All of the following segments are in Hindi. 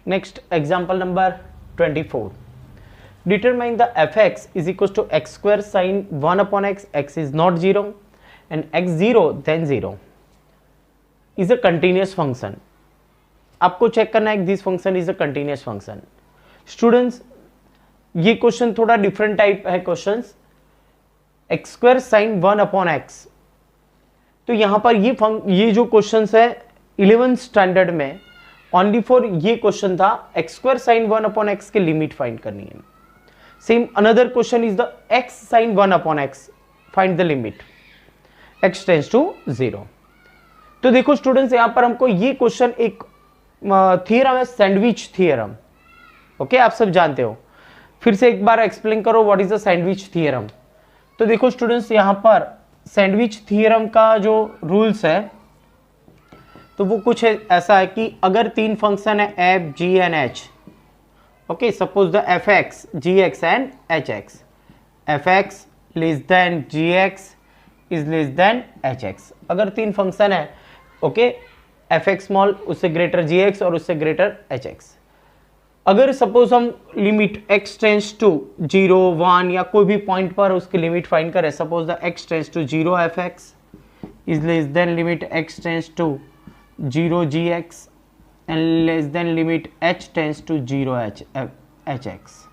Next, example number 24. Determine the fx is equals to x square sin 1 upon x, x is not 0 and x 0 then 0 is a continuous function. आपको चेक करना है this function is a continuous function. Students, ये क्वेश्चन थोड़ा डिफरेंट टाइप है questions. X square sine 1 upon x, तो यहां पर ये जो क्वेश्चंस है 11th स्टैंडर्ड में ओनली फॉर ये क्वेश्चन था. X square sine 1 upon x की लिमिट फाइंड करनी है. Same another question is the x sine 1 upon x, find the limit x tends to 0. तो देखो स्टूडेंट्स, यहां पर हमको ये क्वेश्चन एक थियरम है, सैंडविच थियरम. ओके, आप सब जानते हो. फिर से एक बार एक्सप्लेन करो what is the sandwich theorem. तो देखो स्टूडेंट्स, यहां पर सैंडविच थियरम का जो रूल्स है तो वो कुछ ऐसा है कि अगर तीन फंक्शन है f g and h, okay, suppose the f x g x and h x, f x less than g x is less than h x. अगर तीन फंक्शन है, ओके, एफ एक्स स्मॉल उससे ग्रेटर जी एक्स और उससे ग्रेटर एच एक्स, अगर सपोज हम लिमिट x टेंस टू 0 1 या कोई भी पॉइंट पर उसकी लिमिट फाइंड करें, suppose the x tends to 0 f x is less than limit x tends to 0 g x and less than limit h tends to 0 h x.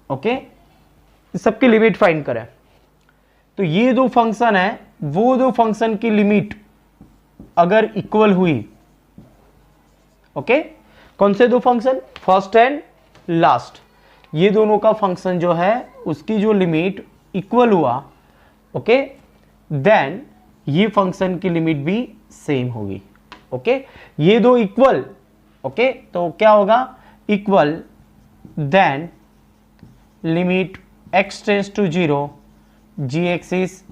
Okay, सबकी लिमिट फाइंड करें. तो ये दो फंक्शन है, वो दो फंक्शन की लिमिट अगर इक्वल हुई, ओके, कौन से दो फंक्शन, फर्स्ट एंड लास्ट, ये दोनों का फंक्शन जो है उसकी जो लिमिट इक्वल हुआ, ओके, देन ये फंक्शन की लिमिट भी सेम होगी. ओके, ये दो इक्वल, ओके, तो क्या होगा, equal, then limit x tends to 0 g x is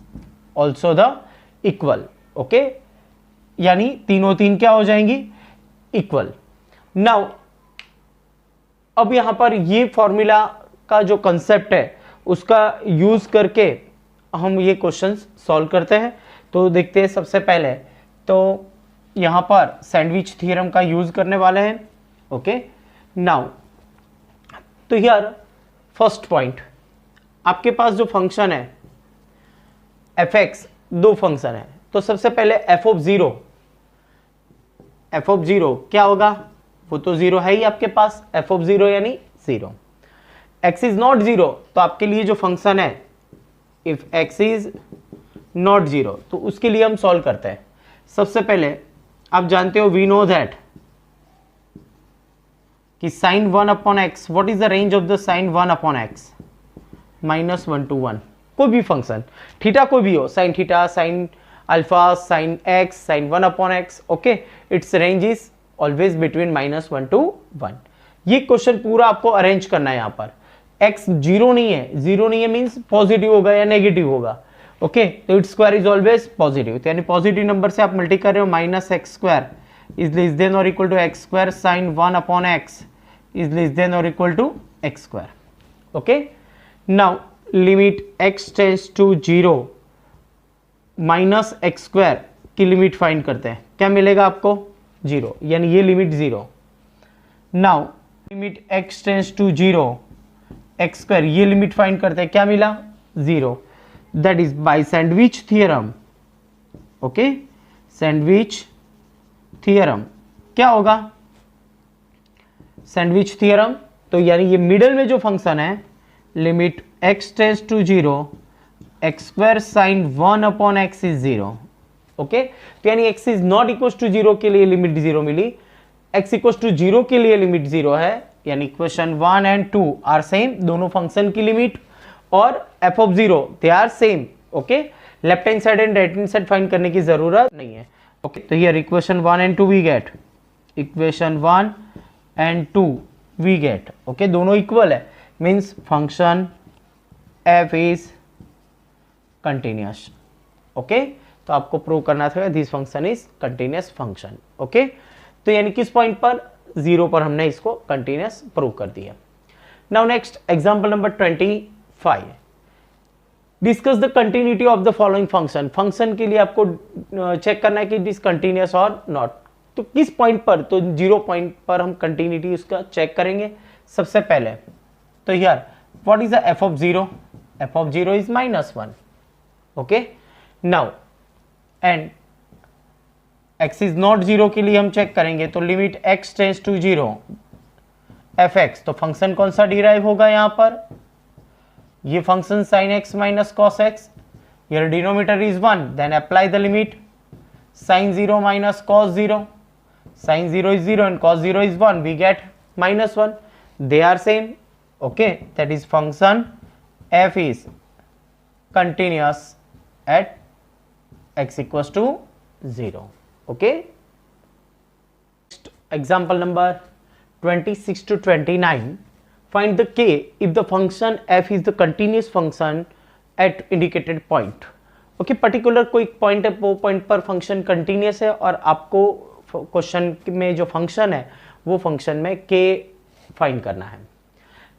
also the equal. Okay, यानी तीनों तीन क्या हो जाएंगी, इक्वल. नाउ अब यहां पर ये फॉर्मूला का जो कंसेप्ट है उसका यूज करके हम ये क्वेश्चंस सॉल्व करते हैं. तो देखते हैं, सबसे पहले तो यहां पर सैंडविच थ्योरम का यूज करने वाले हैं. ओके, नाउ तो यार फर्स्ट पॉइंट, आपके पास जो फंक्शन है एफ एक्स, दो फंक्शन है, तो सबसे पहले एफ ऑफ जीरो क्या होगा, वो तो जीरो है ही आपके पास, एफ ऑफ जीरो यानी 0. एक्स इज नॉट 0, तो आपके लिए जो फंक्शन है इफ एक्स इज नॉट 0, तो उसके लिए हम सॉल्व करते हैं. सबसे पहले आप जानते हो, वी नो दैट कि sine 1 upon x, what is the range of the sine 1 upon x, -1 to 1. कोई भी फंक्शन, थीटा कोई भी हो, sine theta, sine alpha, sine x, sine 1 upon x, okay, its range is always between -1 to 1. ये क्वेश्चन पूरा आपको अरेंज करना है. यहां पर x 0 नहीं है, 0 नहीं है मींस पॉजिटिव होगा या नेगेटिव होगा. ओके, तो it's square is always positive, यानी पॉजिटिव नंबर से आप मल्टी कर रहे हो. -x square is less than और equal to x square sine 1 upon x is less than और equal to x square. Okay, now limit x tends to 0 -x square की लिमिट फाइंड करते हैं. क्या मिलेगा आपको, 0, यानी ये limit 0. Now limit x tends to 0 x square, ये लिमिट फाइंड करते हैं. क्या मिला, 0. That is by sandwich theorem. Okay, sandwich theorem क्या होगा, सैंडविच थियरम, तो यानी ये मिडल में जो फंक्शन है, limit x tends to 0 x square sine 1 upon x is 0. Okay, तो यानी x is not equal to 0 के लिए लिमिट 0 मिली, x इक्वल टू 0 के लिए लिमिट 0 है, यानी इक्वेशन 1 एंड 2 आर सेम, दोनों फंक्शन की लिमिट और f of 0 they are same. Okay, left hand side and right hand side find करने की जरूरत नहीं है. ओके, तो here equation 1 and 2 we get, equation 1 and 2 we get. Okay, दोनों इक्वल है, means function f is continuous. Okay, तो आपको प्रूव करना था this function is continuous function. Okay, तो यानी किस पॉइंट पर, 0 पर हमने इसको कंटिन्यूअस प्रूव कर दिया. Now next example number 25. Discuss the continuity of the following function. Function के लिए आपको चेक करना है कि इट इज कंटिन्यूअस और नॉट। तो किस पॉइंट पर, तो 0 पॉइंट पर हम कंटिन्यूटी उसका चेक करेंगे सबसे पहले। तो यार what is the f of 0? F of 0 is -1। Okay, now and x is not 0 के लिए हम चेक करेंगे, तो limit x tends to 0 f x. तो फंक्शन कौन सा डिराइव होगा यहां पर? ये function sin x minus cos x, your denominator is 1, then apply the limit sin 0 minus cos 0. Sin 0 is 0 and cos 0 is 1, we get -1. They are same. Okay, that is function f is continuous at x equals to 0. Okay, next example number 26 to 29. Find the k if the function f is the continuous function at indicated point. Okay, particular कोई पॉइंट है, वो पॉइंट पर फंक्शन कंटिन्यूस है और आपको क्वेश्चन में जो फंक्शन है वो फंक्शन में k फाइंड करना है।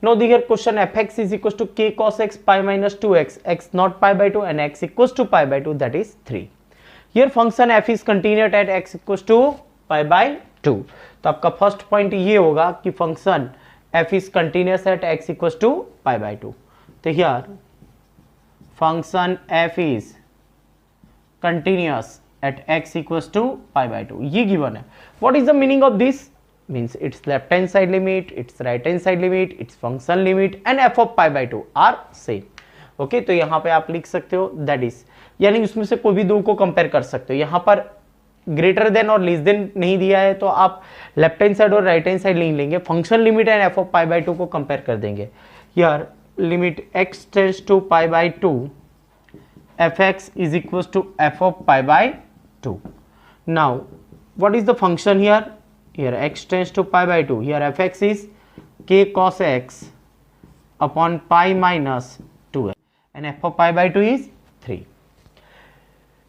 Now the here question fx is equals to k cos x pi minus 2x, x not pi by 2 and x equals to pi by 2, that is 3. Here function f is continuous at x equals to pi by 2. तो आपका फर्स्ट पॉइंट ये होगा कि function f is continuous at x equals to pi by 2. तो here function f is continuous at x equals to pi by 2 ये given है। What is the meaning of this? Means its left hand side limit, its right hand side limit, its function limit and f of pi by 2 are same. Okay, तो यहाँ पे आप लिख सकते हो that is, यानी उसमें से कोई भी दो को कंपेयर कर सकते हो। यहाँ पर ग्रेटर देन और लेस देन नहीं दिया है तो आप लेफ्ट हैंड साइड और राइट हैंड साइड नहीं लेंगे, function limit and f of pi by 2 को कंपेयर कर देंगे। यार limit x tends to pi by 2 f x is equal to f of pi by 2। Now what is the function here? Here x tends to pi by 2. Here fx is k cos x upon pi minus 2 and f of pi by 2 is 3.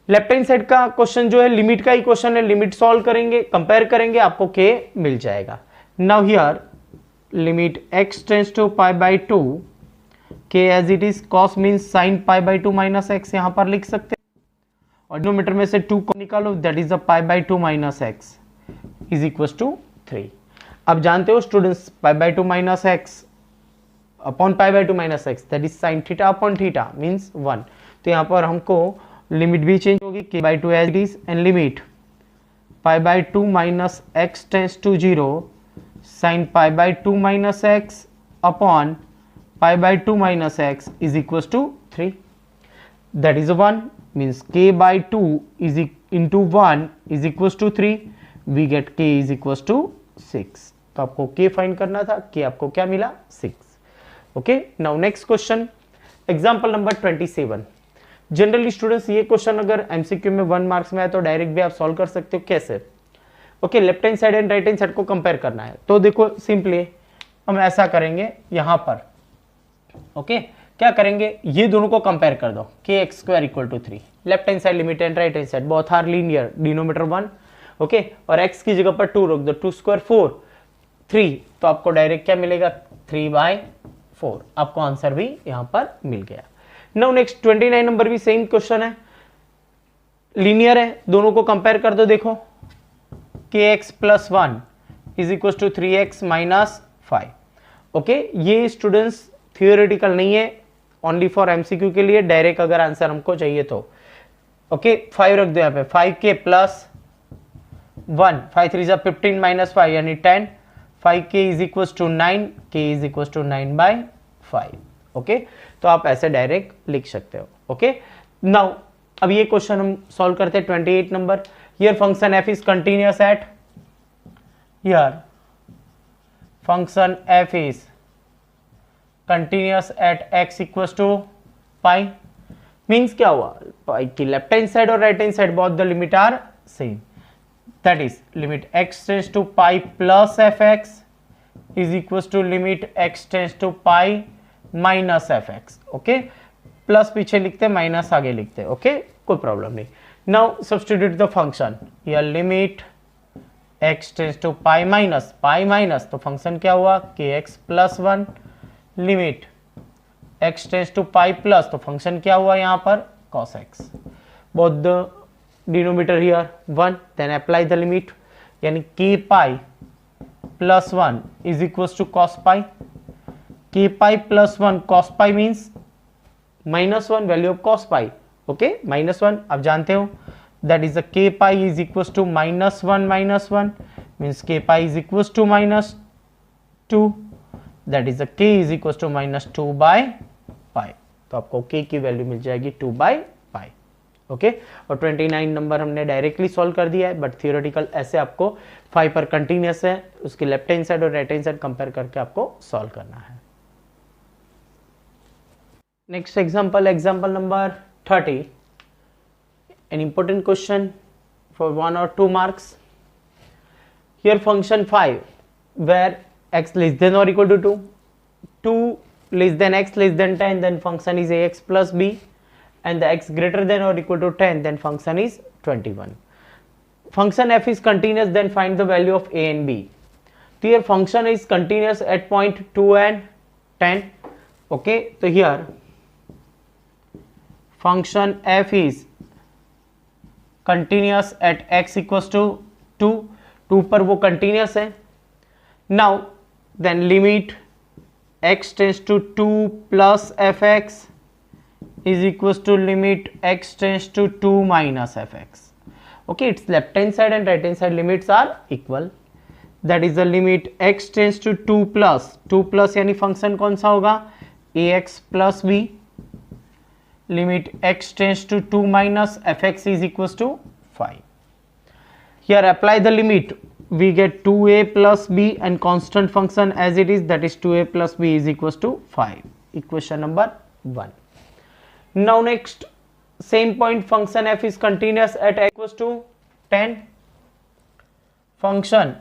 Left hand side का क्वेश्चन जो है लिमिट का ही क्वेश्चन है, लिमिट सॉल्व करेंगे, कंपेयर करेंगे, आपको k मिल जाएगा। Now here limit x tends to pi by 2, k as it is, cos means sin pi by 2 minus x यहां पर लिख सकते हैं और डिनोमिनेटर में से 2 को निकालो, that is the pi by 2 minus x is equal to 3। अब जानते हो students pi by 2 minus x upon pi by 2 minus x that is sine theta upon theta means 1। तो यहाँ पर हमको लिमिट भी चेंज होगी, k by 2 as it is and limit pi by 2 minus x tends to 0 sine pi by 2 minus x upon pi by 2 minus x is equal to 3, that is 1 means k by 2 is into 1 is equal to 3, we get k is equals to 6। तो आपको k फाइंड करना था, k आपको क्या मिला? 6। Okay, now next question example number 27। Generally students ये क्वेश्चन अगर एमसीक्यू में 1 मार्क्स में आए तो डायरेक्ट भी आप सॉल्व कर सकते हो। कैसे? Okay, left hand side and right hand side को कंपेयर करना है। तो देखो सिंपली हम ऐसा करेंगे यहाँ पर। ओके, क्या करेंगे? ये दोनों को कंपेयर कर दो, kx² equal to 3, left hand side limit and right hand side both are linear, denominator 1। Okay, और x की जगह पर 2 रख दो, 2 स्क्वायर 4, 3, तो आपको डायरेक्ट क्या मिलेगा? 3/4। आपको आंसर भी यहां पर मिल गया। नाउ नेक्स्ट 29 नंबर भी सेम क्वेश्चन है, लीनियर है, दोनों को कंपेयर कर दो। देखो kx plus 1 is equal to 3x minus 5। Okay, ये स्टूडेंट्स थियोरेटिकल नहीं है, ओनली फॉर एमसीक्यू के लिए, डायरेक्ट अगर आंसर हमको चाहिए तो। ओके, 5 रख दो यहाँ पे, 5k प्लस 1, 5 3 जा 15 माइनस 5 यानी 10, 5k is equal to 9, k is equal to 9/5। Okay, तो आप ऐसे डायरेक्ट लिख सकते हो। ओके, नाउ अब ये क्वेश्चन हम सॉल्व करते हैं 28 number. Here function f is continuous at, here function f is continuous at x equal to pi. Means क्या हुआ? पाई की लेफ्ट हैंड साइड और right hand side both the limit are same, that is limit x tends to pi plus fx is equals to limit x tends to pi minus fx। Okay, plus पीछे लिखते, माइनस आगे लिखते। ओके, कोई प्रॉब्लम नहीं। नाउ सब्स्टिट्यूट द फंक्शन, या limit x tends to pi minus, तो फंक्शन क्या हुआ? kx plus 1 limit x tends to pi plus, तो फंक्शन क्या हुआ यहाँ पर cos x, both the denominator here 1, then apply the limit, यानी k pi plus 1 is equals to cos पाई, k pi plus 1 cos pi means -1 value of cos pi, okay -1 आप जानते हो, that is the k pi is equals to -1 means k pi is equals to -2, that is the k is equals to -2 by pi, तो आपको k की वैल्यू मिल जाएगी 2 by pi, ओके। और 29 नंबर हमने डायरेक्टली सॉल्व कर दिया है, बट थियोरेटिकल ऐसे आपको 5 पर कंटिन्यूस है, उसकी लेफ्ट हैंड साइड और राइट हैंड साइड कंपेयर करके आपको सॉल्व करना है। Next example, example number 30, an important question for 1 or 2 marks. Here function 5 where x less than or equal to 2, 2 less than x less than 10, then function is ax plus b, and the x greater than or equal to 10, then function is 21. Function f is continuous, then find the value of a and b. So here function is continuous at point 2 and 10, okay. So here function f is continuous at x equals to 2 पर वो कंटिन्यूस है। Now then limit x tends to 2 plus f x is equals to limit x tends to 2 minus f x, okay. It's left hand side and right hand side limits are equal, that is the limit x tends to 2 plus यानी फंक्शन कौन सा होगा ax plus b, limit x tends to 2 minus fx is equals to 5. Here apply the limit, we get 2a plus b and constant function as it is, that is 2a plus b is equals to 5. Equation number 1. Now next same point, function f is continuous at x equals to 10. Function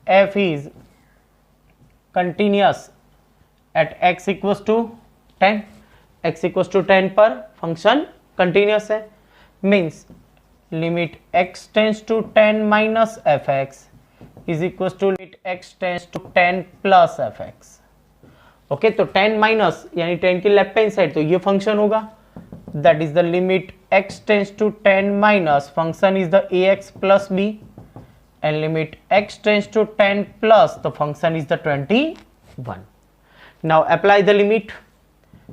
f is continuous at x equals to 10. x equal to 10 पर फंक्शन कंटिन्यूस है, means limit x tends to 10 minus f x is equal to limit x tends to 10 plus f x, okay. तो 10 माइनस यानी 10 की लेफ्ट हैंड साइड, तो ये फंक्शन होगा, that is the limit x tends to 10 minus function is the ax plus b and limit x tends to 10 plus the function is the 21. Now apply the limit,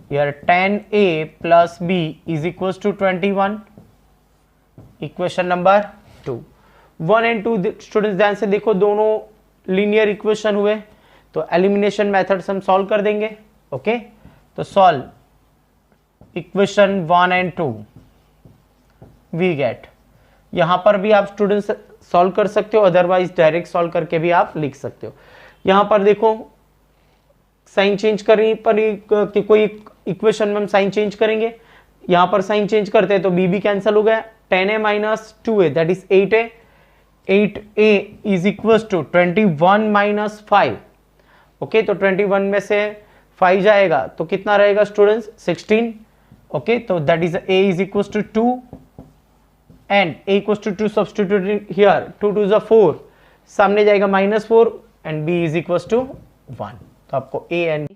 here 10a plus b is equals to 21. Equation number 2, 1 and 2 students ध्यान से देखो, दोनों लीनियर इक्वेशन हुए, तो एलिमिनेशन मेथड से हम सॉल्व कर देंगे, ओके। तो solve equation 1 and 2, we get, यहां पर भी आप स्टूडेंट्स सॉल्व कर सकते हो, अदरवाइज डायरेक्ट सॉल्व करके भी आप लिख सकते हो। यहां पर देखो साइन चेंज करने पर कि कोई इक्वेशन में हम साइन चेंज करेंगे, यहां पर साइन चेंज करते हैं तो बी भी कैंसिल हो गया, 10a minus 2a that is 8a, 8a is equal to 21 minus 5, okay. तो 21 में से 5 जाएगा तो कितना रहेगा स्टूडेंट्स 16, ओके। तो that is a is equal to 2 and a equal to 2 substitute here, 2 2 is 4, सामने जाएगा -4 and b is equal to 1, तो आपको a एंड b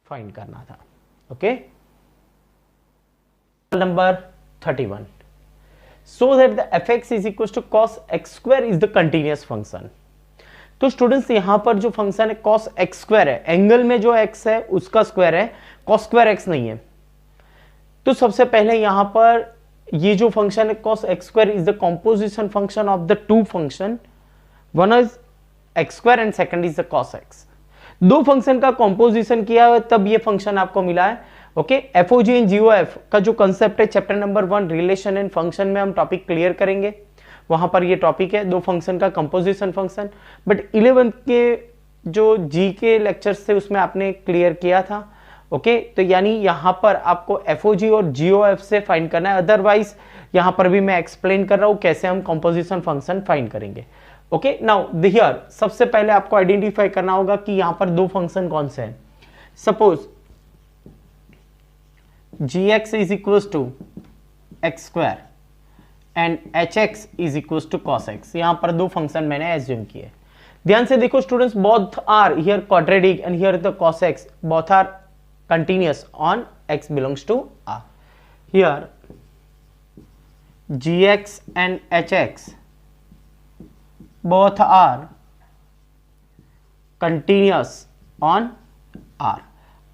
फाइंड करना था, okay. Number 31, so that the fx is equal to cos x square is the continuous function. तो स्टूडेंट्स यहां पर जो फंक्शन है cos x स्क्वायर है, एंगल में जो x है उसका स्क्वायर है, cos स्क्वायर x नहीं है। तो सबसे पहले यहां पर ये जो फंक्शन है cos x square is the composition function of the two function, one is x square and second is the cos x। दो फंक्शन का कॉम्पोजिशन किया है तब ये फंक्शन आपको मिला है, ओके। एफओजी एंड जीओएफ का जो कंसेप्ट है chapter number 1 relation and function में हम टॉपिक क्लियर करेंगे, वहां पर ये टॉपिक है दो फंक्शन का कंपोजिशन फंक्शन, बट 11th के जो जी के लेक्चर्स थे उसमें आपने क्लियर किया था, ओके। तो यानी यहां पर आपको एफओजी और जीओएफ से फाइंड करना है, अदरवाइज यहां पर भी मैं एक्सप्लेन कर रहा हूं कैसे हम कंपोजिशन फंक्शन फाइंड करेंगे, ओके। नाउ हियर सबसे पहले आपको आइडेंटिफाई करना होगा कि यहां पर दो फंक्शन कौन से हैं। Suppose gx is equal to x square and hx is equal to cos x, यहां पर दो फंक्शन मैंने एज्यूम किए। ध्यान से देखो students, both are here quadratic and here the cos x, both are continuous on x belongs to R. Here gx and hx both are continuous on R.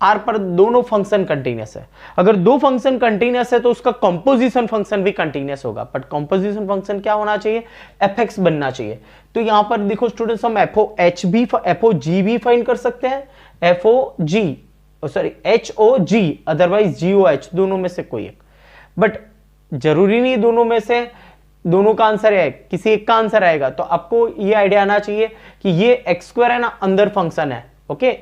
R पर दोनों फंक्शन कंटिन्यूस है. अगर दो फंक्शन कंटिन्यूस है तो उसका कंपोजिशन फंक्शन भी कंटिन्यूस होगा. बट कंपोजिशन फंक्शन क्या होना चाहिए? fx बनना चाहिए. तो यहां पर देखो स्टूडेंट्स, हम FOH भी FOG भी फाइंड कर सकते हैं. HOG अदरवाइज GOH, दोनों में से कोई एक. बट जरूरी नहीं दोनों में से दोनों का आंसर है, किसी एक का आंसर आएगा. तो आपको ये आइडिया आना चाहिए कि ये x² है ना, अंदर फंक्शन है. ओके,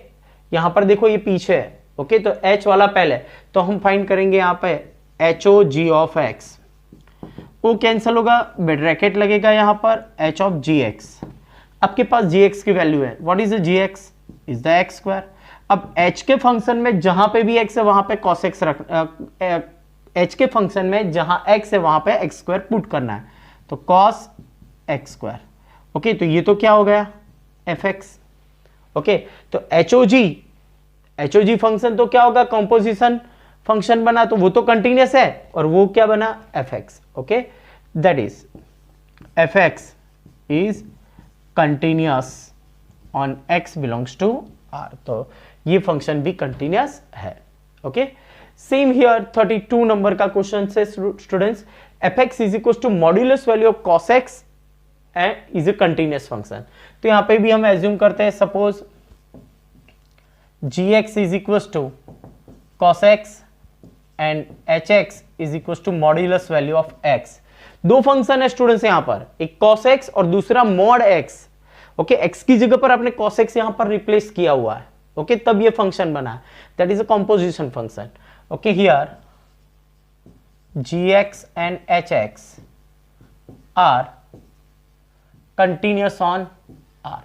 यहां पर देखो ये पीछे है. ओके, तो h वाला पहले, तो हम फाइंड करेंगे यहां पे HOG ऑफ x. वो कैंसिल होगा, ब्रैकेट लगेगा यहां पर h ऑफ gx. आपके पास gx की वैल्यू है. What is the gx? Is the x². अब h के फंक्शन में जहां पे भी x है वहां पे cos x रख, h के फंक्शन में जहां x है वहां पे x² पुट करना है. तो cos x². ओके, तो ये तो क्या हो गया? fx. ओके, तो HOG फंक्शन तो क्या होगा? कंपोजिशन फंक्शन बना, तो वो तो कंटिन्यूस है, और वो क्या बना? fx. Okay, that is fx is continuous on x belongs to R. तो ये फंक्शन भी कंटिन्यूस है. ओके, सेम हियर 32 नंबर का क्वेश्चन से students, fx is equal to modulus value of cos x and is a continuous function. तो यहां पे भी हम एज्यूम करते हैं, suppose gx is equal to cos x and hx is equal to modulus value of x. दो फंक्शन है स्टूडेंट्स यहां पर, एक cos x और दूसरा mod x. ओके, x की जगह पर आपने cos x यहां पर रिप्लेस किया हुआ है. ओके, तब ये फंक्शन बना है. That is a composition function. Okay, here gx and hx are continuous on R.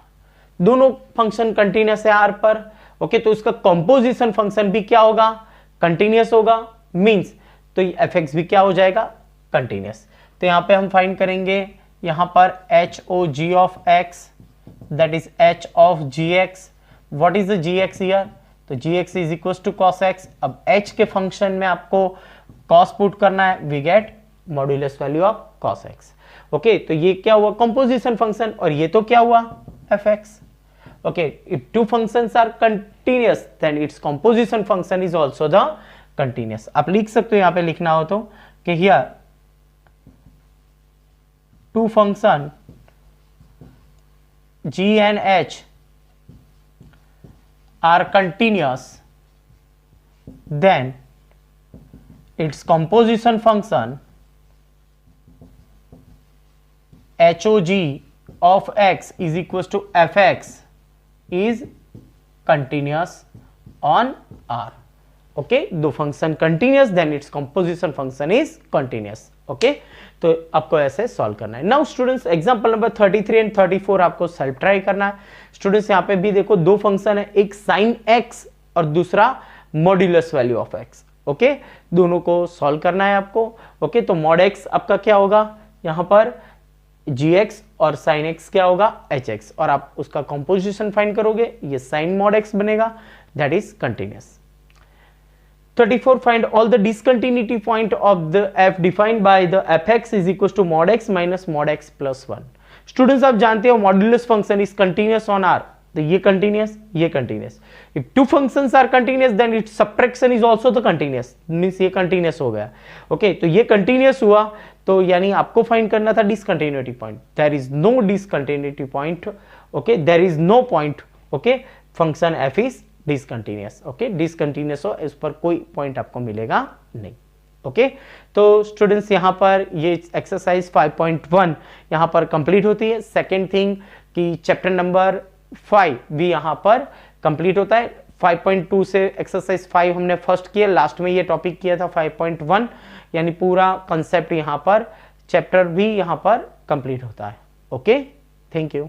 दोनों फंक्शन कंटिन्यूस है R पर. ओके, तो इसका कंपोजिशन फंक्शन भी क्या होगा? कंटिन्यूस होगा. मींस तो fx भी क्या हो जाएगा? कंटिन्यूस. तो यहां पे हम फाइंड करेंगे यहां पर HOG of x, that is h of gx. What is the gx here? तो gx is equal to cos x. अब h के फंक्शन में आपको cos पुट करना है, we get modulus value of cos x. Okay, तो ये क्या हुआ? Composition function. और ये तो क्या हुआ? fx. okay, if two functions are continuous then its composition function is also the continuous. आप लिख सकते हो, यहां पे लिखना हो तो कि here two function g and h are continuous, then its composition function HOG of x is equals to fx is continuous on R. Okay, दो function continuous, then it's composition function is continuous. Okay, तो आपको ऐसे सॉल्व करना है. Now students, example number 33 and 34 आपको सेल्फ ट्राई करना है. स्टूडेंट्स, यहाँ पे भी देखो दो फंक्शन है, एक साइन x और दूसरा modulus value of x. Okay, दोनों को सॉल्व करना है आपको. ओके, तो मॉड x आपका क्या होगा? यहाँ पर gx और sin x क्या होगा? hx. और आप उसका कंपोजिशन फाइंड करोगे, ये sin mod x बनेगा, that is continuous. 34 find all the discontinuity point of the f defined by the fx is equal to mod x minus mod x plus 1. Students, आप जानते हो modulus function is continuous on R. तो ये कंटिन्यूस, ये continuous. If two functions are continuous then it's subtraction is also the continuous. Means ये कंटिन्यूस हो गया. ओके, तो ये कंटिन्यूस हुआ, तो यानी आपको फाइंड करना था discontinuity point. There is no discontinuity point. Okay, there is no point. Okay, function f is discontinuous. Okay, discontinuous हो, इस पर कोई पॉइंट आपको मिलेगा नहीं. ओके, तो स्टूडेंट्स, यहाँ पर ये एक्सरसाइज 5.1 यहाँ पर कंप्लीट होती है. सेकेंड थिंग कि चैप्टर नंबर 5 भी यहाँ पर कंप्लीट होता है. 5.2 से एक्सरसाइज 5 हमने फर्स्ट किया, लास्ट में ये टॉपिक किया था 5.1, यानी पूरा कंसेप्ट यहाँ पर चैप्टर भी यहाँ पर कंप्लीट होता है. Okay, thank you.